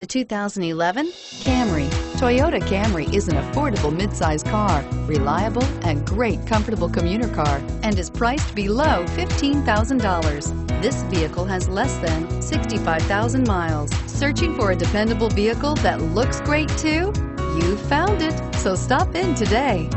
The 2011 Camry. Toyota Camry is an affordable midsize car, reliable and great comfortable commuter car, and is priced below $15,000. This vehicle has less than 65,000 miles. Searching for a dependable vehicle that looks great too? You found it, so stop in today.